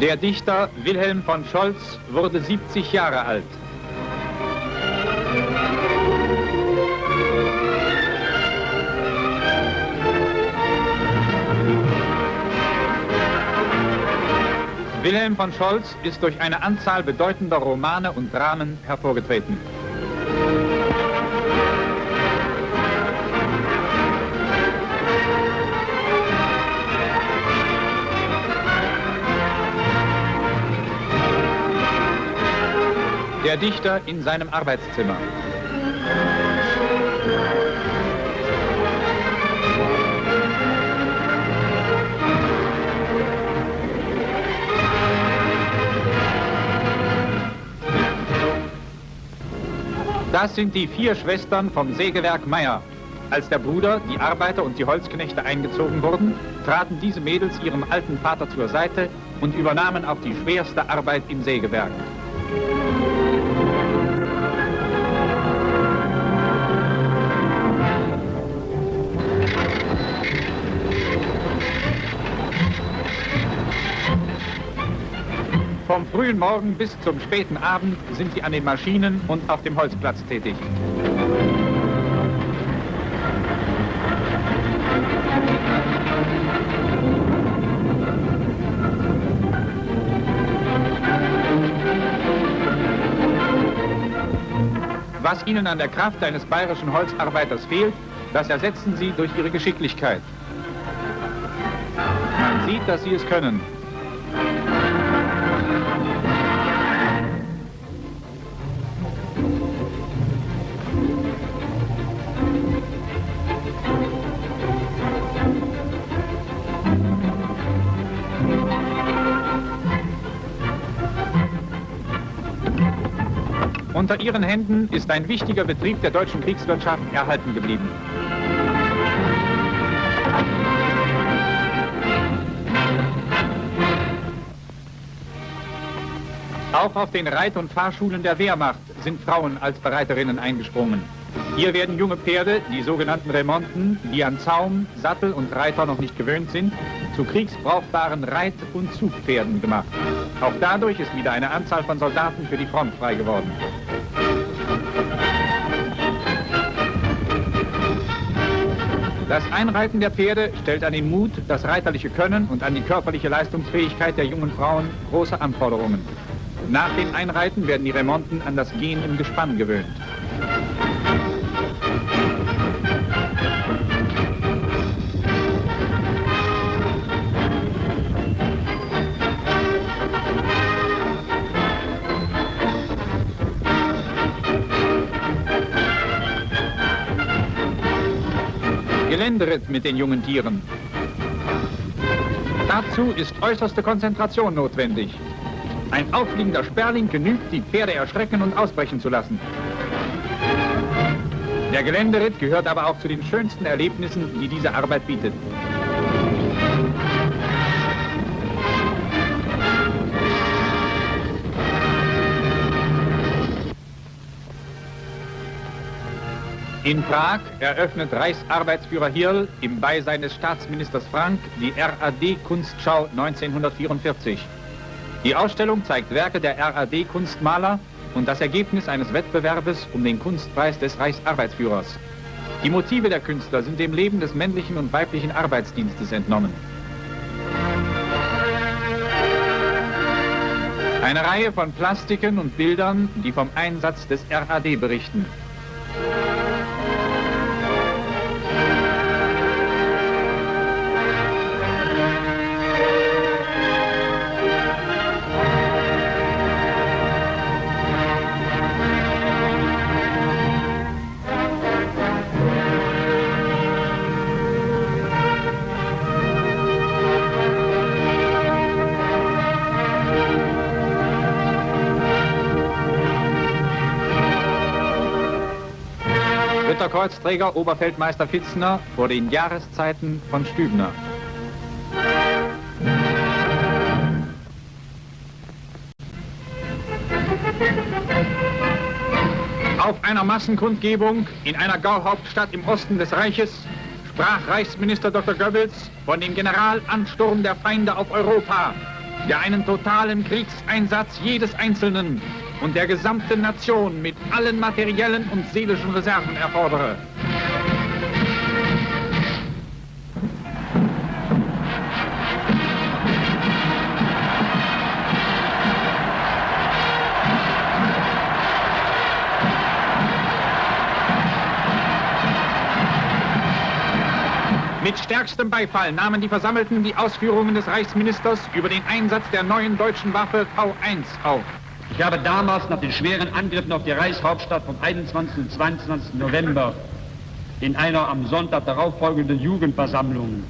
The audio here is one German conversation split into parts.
Der Dichter Wilhelm von Scholz wurde 70 Jahre alt. Wilhelm von Scholz ist durch eine Anzahl bedeutender Romane und Dramen hervorgetreten. Der Dichter in seinem Arbeitszimmer. Das sind die 4 Schwestern vom Sägewerk Meyer. Als der Bruder, die Arbeiter und die Holzknechte eingezogen wurden, traten diese Mädels ihrem alten Vater zur Seite und übernahmen auch die schwerste Arbeit im Sägewerk. Vom frühen Morgen bis zum späten Abend sind sie an den Maschinen und auf dem Holzplatz tätig. Was ihnen an der Kraft eines bayerischen Holzarbeiters fehlt, das ersetzen sie durch ihre Geschicklichkeit. Man sieht, dass sie es können. Unter ihren Händen ist ein wichtiger Betrieb der deutschen Kriegswirtschaft erhalten geblieben. Auch auf den Reit- und Fahrschulen der Wehrmacht sind Frauen als Bereiterinnen eingesprungen. Hier werden junge Pferde, die sogenannten Remonten, die an Zaum, Sattel und Reiter noch nicht gewöhnt sind, zu kriegsbrauchbaren Reit- und Zugpferden gemacht. Auch dadurch ist wieder eine Anzahl von Soldaten für die Front frei geworden. Das Einreiten der Pferde stellt an den Mut, das reiterliche Können und an die körperliche Leistungsfähigkeit der jungen Frauen große Anforderungen. Nach dem Einreiten werden die Remonten an das Gehen im Gespann gewöhnt. Geländeritt mit den jungen Tieren. Dazu ist äußerste Konzentration notwendig. Ein auffliegender Sperling genügt, die Pferde erschrecken und ausbrechen zu lassen. Der Geländeritt gehört aber auch zu den schönsten Erlebnissen, die diese Arbeit bietet. In Prag eröffnet Reichsarbeitsführer Hirl im Beisein des Staatsministers Frank die RAD-Kunstschau 1944. Die Ausstellung zeigt Werke der RAD-Kunstmaler und das Ergebnis eines Wettbewerbes um den Kunstpreis des Reichsarbeitsführers. Die Motive der Künstler sind dem Leben des männlichen und weiblichen Arbeitsdienstes entnommen. Eine Reihe von Plastiken und Bildern, die vom Einsatz des RAD berichten. Ritterkreuzträger Oberfeldmeister Fitzner vor den Jahreszeiten von Stübner. Auf einer Massenkundgebung in einer Gauhauptstadt im Osten des Reiches sprach Reichsminister Dr. Goebbels von dem Generalansturm der Feinde auf Europa der einen totalen Kriegseinsatz jedes Einzelnen und der gesamten Nation mit allen materiellen und seelischen Reserven erfordere. Mit stärkstem Beifall nahmen die Versammelten die Ausführungen des Reichsministers über den Einsatz der neuen deutschen Waffe V1 auf. Ich habe damals nach den schweren Angriffen auf die Reichshauptstadt vom 21. und 22. November in einer am Sonntag darauffolgenden Jugendversammlung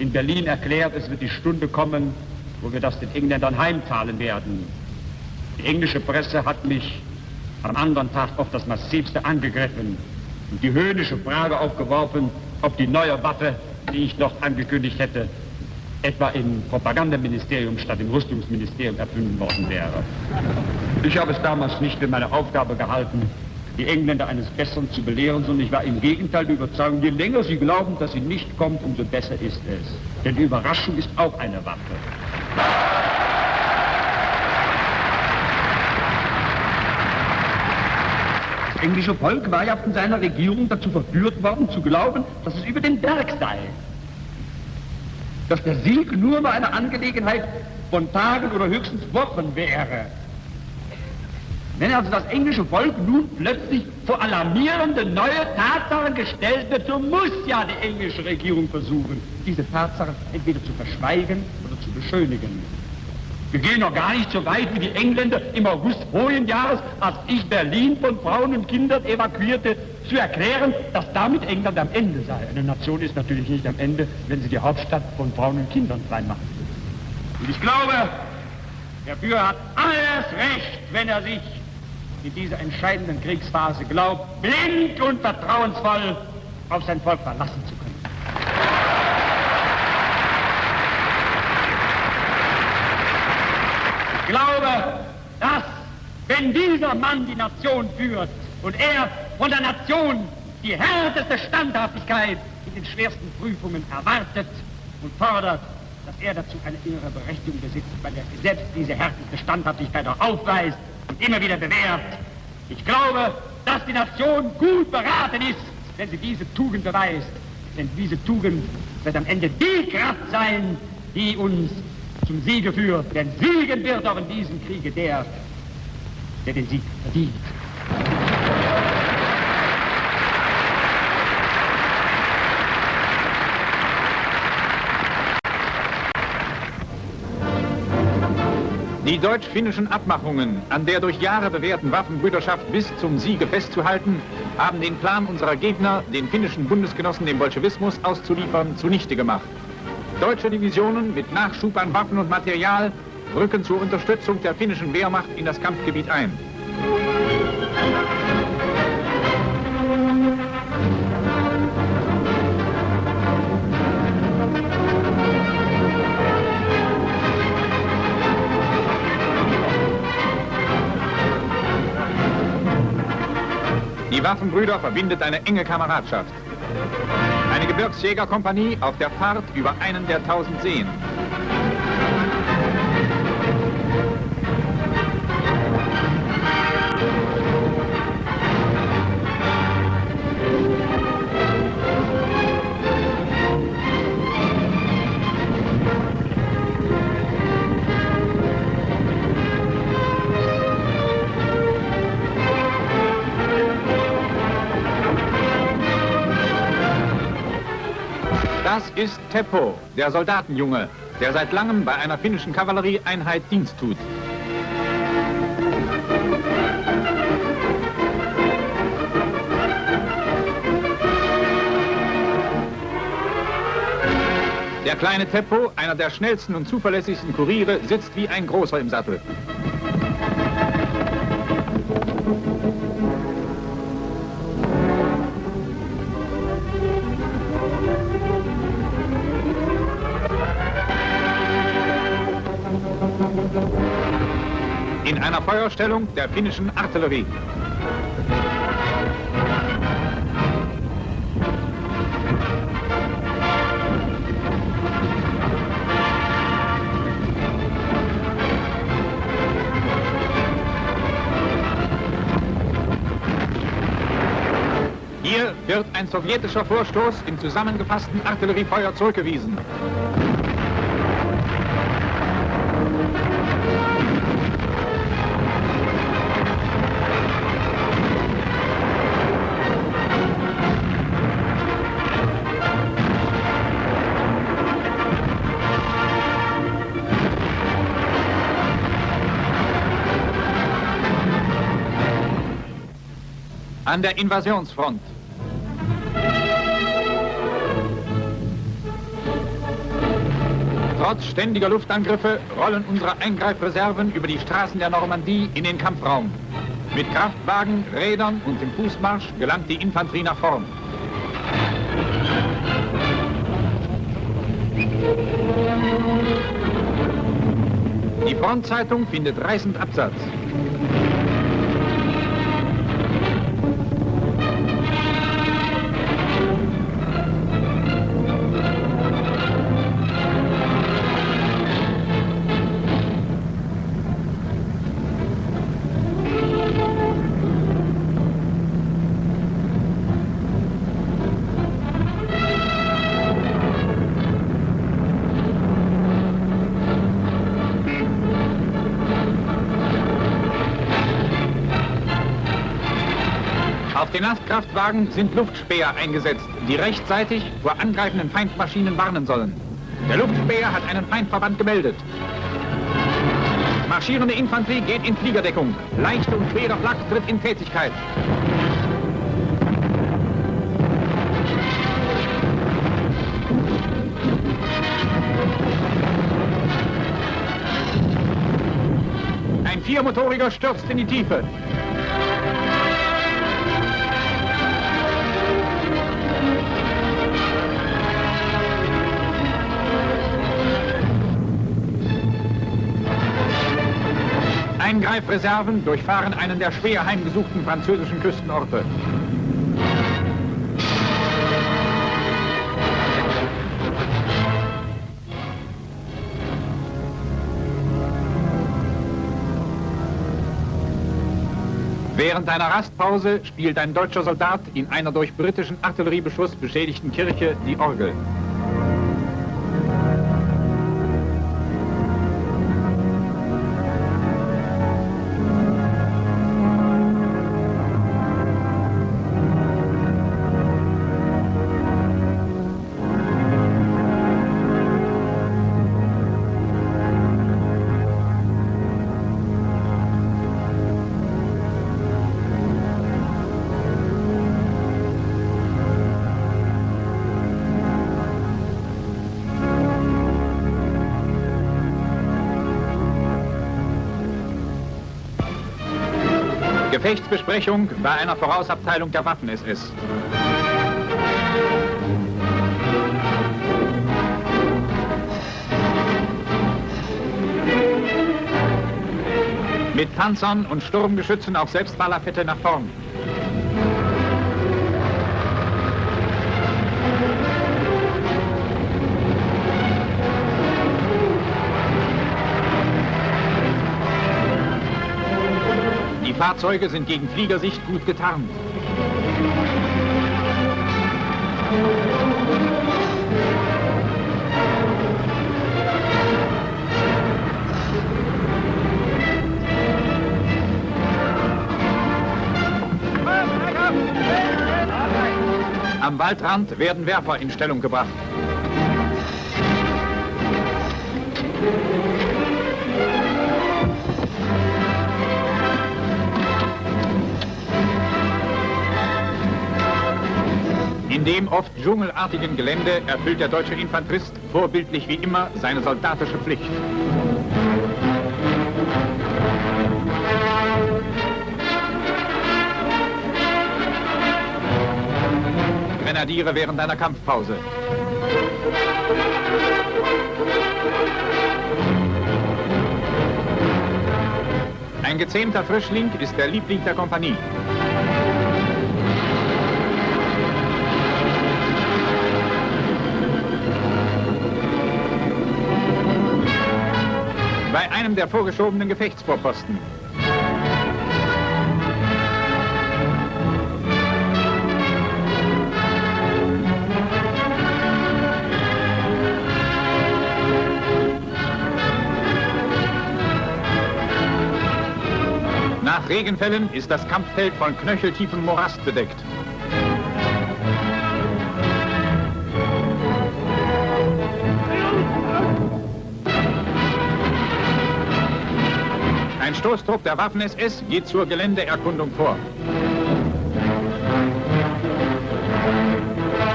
in Berlin erklärt, es wird die Stunde kommen, wo wir das den Engländern heimzahlen werden. Die englische Presse hat mich am anderen Tag auf das Massivste angegriffen und die höhnische Frage aufgeworfen, ob die neue Waffe, die ich noch angekündigt hätte, etwa im Propagandaministerium statt im Rüstungsministerium erfunden worden wäre. Ich habe es damals nicht für meine Aufgabe gehalten, die Engländer eines Besseren zu belehren, sondern ich war im Gegenteil der Überzeugung, je länger sie glauben, dass sie nicht kommt, umso besser ist es. Denn die Überraschung ist auch eine Waffe. Das englische Volk war ja von seiner Regierung dazu verführt worden, zu glauben, dass es über den Berg sei. Dass der Sieg nur mal eine Angelegenheit von Tagen oder höchstens Wochen wäre. Wenn also das englische Volk nun plötzlich vor alarmierende neue Tatsachen gestellt wird, so muss ja die englische Regierung versuchen, diese Tatsachen entweder zu verschweigen oder zu beschönigen. Wir gehen noch gar nicht so weit wie die Engländer im August vorigen Jahres, als ich Berlin von Frauen und Kindern evakuierte, zu erklären, dass damit England am Ende sei. Eine Nation ist natürlich nicht am Ende, wenn sie die Hauptstadt von Frauen und Kindern frei macht. Und ich glaube, der Führer hat alles Recht, wenn er sich in dieser entscheidenden Kriegsphase glaubt, blind und vertrauensvoll auf sein Volk verlassen zu können. Ich glaube, dass, wenn dieser Mann die Nation führt und er von der Nation die härteste Standhaftigkeit in den schwersten Prüfungen erwartet und fordert, dass er dazu eine innere Berechtigung besitzt, weil er selbst diese härteste Standhaftigkeit auch aufweist und immer wieder bewährt. Ich glaube, dass die Nation gut beraten ist, wenn sie diese Tugend beweist. Denn diese Tugend wird am Ende die Kraft sein, die uns zum Siege führt. Denn siegen wird auch in diesem Kriege der den Sieg verdient. Die deutsch-finnischen Abmachungen, an der durch Jahre bewährten Waffenbrüderschaft bis zum Siege festzuhalten, haben den Plan unserer Gegner, den finnischen Bundesgenossen dem Bolschewismus auszuliefern, zunichte gemacht. Deutsche Divisionen mit Nachschub an Waffen und Material rücken zur Unterstützung der finnischen Wehrmacht in das Kampfgebiet ein. Die Waffenbrüder verbindet eine enge Kameradschaft. Eine Gebirgsjägerkompanie auf der Fahrt über einen der 1000 Seen. Das ist Teppo, der Soldatenjunge, der seit langem bei einer finnischen Kavallerieeinheit Dienst tut. Der kleine Teppo, einer der schnellsten und zuverlässigsten Kuriere, sitzt wie ein Großer im Sattel. In einer Feuerstellung der finnischen Artillerie. wird ein sowjetischer Vorstoß im zusammengefassten Artilleriefeuer zurückgewiesen. An der Invasionsfront. Trotz ständiger Luftangriffe rollen unsere Eingreifreserven über die Straßen der Normandie in den Kampfraum. Mit Kraftwagen, Rädern und dem Fußmarsch gelangt die Infanterie nach vorn. Die Frontzeitung findet reißend Absatz. Auf den Lastkraftwagen sind Luftspäher eingesetzt, die rechtzeitig vor angreifenden Feindmaschinen warnen sollen. Der Luftspäher hat einen Feindverband gemeldet. Marschierende Infanterie geht in Fliegerdeckung. Leichte und schwere Flak tritt in Tätigkeit. Ein viermotoriger stürzt in die Tiefe. Eingreifreserven durchfahren einen der schwer heimgesuchten französischen Küstenorte. Während einer Rastpause spielt ein deutscher Soldat in einer durch britischen Artilleriebeschuss beschädigten Kirche die Orgel. Gefechtsbesprechung bei einer Vorausabteilung der Waffen-SS. Mit Panzern und Sturmgeschützen auf Selbstfahrlafette nach vorn. Die Fahrzeuge sind gegen Fliegersicht gut getarnt. Am Waldrand werden Werfer in Stellung gebracht. In dem oft dschungelartigen Gelände erfüllt der deutsche Infanterist vorbildlich wie immer seine soldatische Pflicht. Grenadiere während einer Kampfpause. Ein gezähmter Frischling ist der Liebling der Kompanie. Bei einem der vorgeschobenen Gefechtsvorposten. Nach Regenfällen ist das Kampffeld von knöcheltiefem Morast bedeckt. Ein Stoßtrupp der Waffen-SS geht zur Geländeerkundung vor.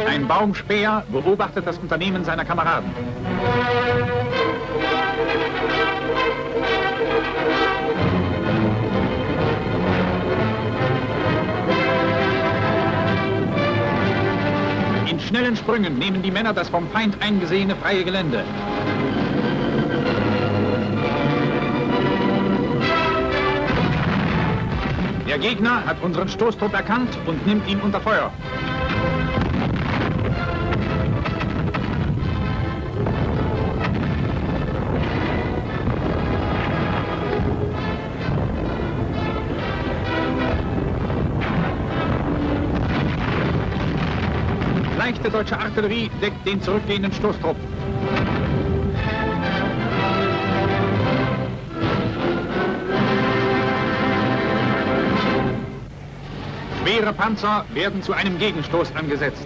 Ein Baumspäher beobachtet das Unternehmen seiner Kameraden. In schnellen Sprüngen nehmen die Männer das vom Feind eingesehene freie Gelände. Der Gegner hat unseren Stoßtrupp erkannt und nimmt ihn unter Feuer. Leichte deutsche Artillerie deckt den zurückgehenden Stoßtrupp. Schwere Panzer werden zu einem Gegenstoß angesetzt.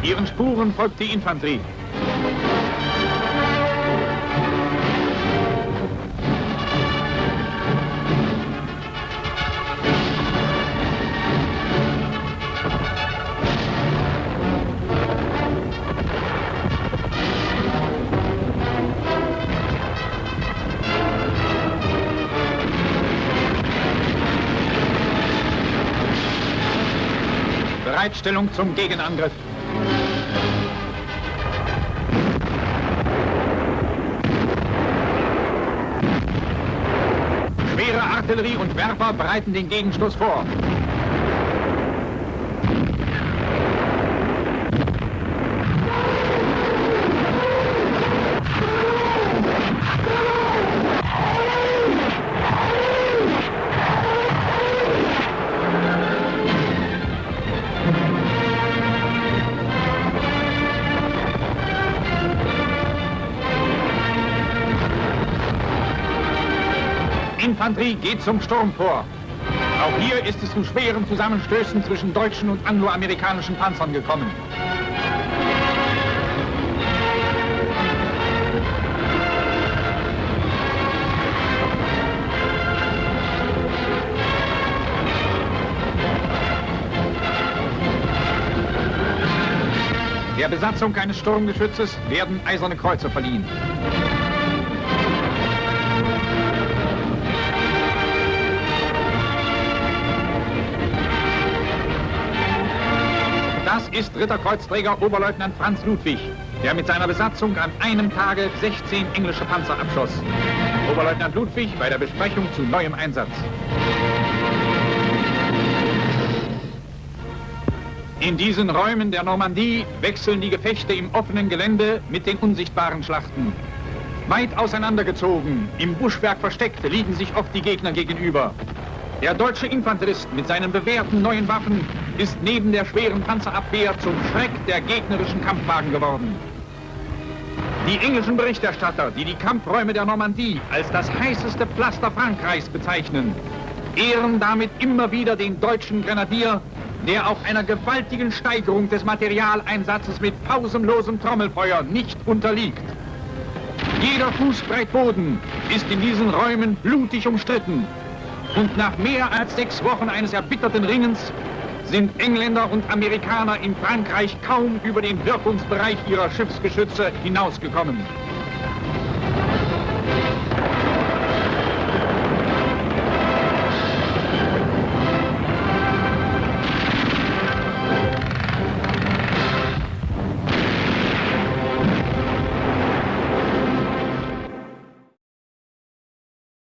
Ihren Spuren folgt die Infanterie. Bereitstellung zum Gegenangriff. Schwere Artillerie und Werfer bereiten den Gegenstoß vor. Infanterie geht zum Sturm vor. Auch hier ist es zu schweren Zusammenstößen zwischen deutschen und angloamerikanischen Panzern gekommen. Der Besatzung eines Sturmgeschützes werden eiserne Kreuze verliehen. Das ist Ritterkreuzträger Oberleutnant Franz Ludwig, der mit seiner Besatzung an einem Tage 16 englische Panzer abschoss. Oberleutnant Ludwig bei der Besprechung zu neuem Einsatz. In diesen Räumen der Normandie wechseln die Gefechte im offenen Gelände mit den unsichtbaren Schlachten. Weit auseinandergezogen, im Buschwerk versteckt, liegen sich oft die Gegner gegenüber. Der deutsche Infanterist mit seinen bewährten neuen Waffen ist neben der schweren Panzerabwehr zum Schreck der gegnerischen Kampfwagen geworden. Die englischen Berichterstatter, die die Kampfräume der Normandie als das heißeste Pflaster Frankreichs bezeichnen, ehren damit immer wieder den deutschen Grenadier, der auch einer gewaltigen Steigerung des Materialeinsatzes mit pausenlosem Trommelfeuer nicht unterliegt. Jeder Fußbreit Boden ist in diesen Räumen blutig umstritten. Und nach mehr als 6 Wochen eines erbitterten Ringens sind Engländer und Amerikaner in Frankreich kaum über den Wirkungsbereich ihrer Schiffsgeschütze hinausgekommen.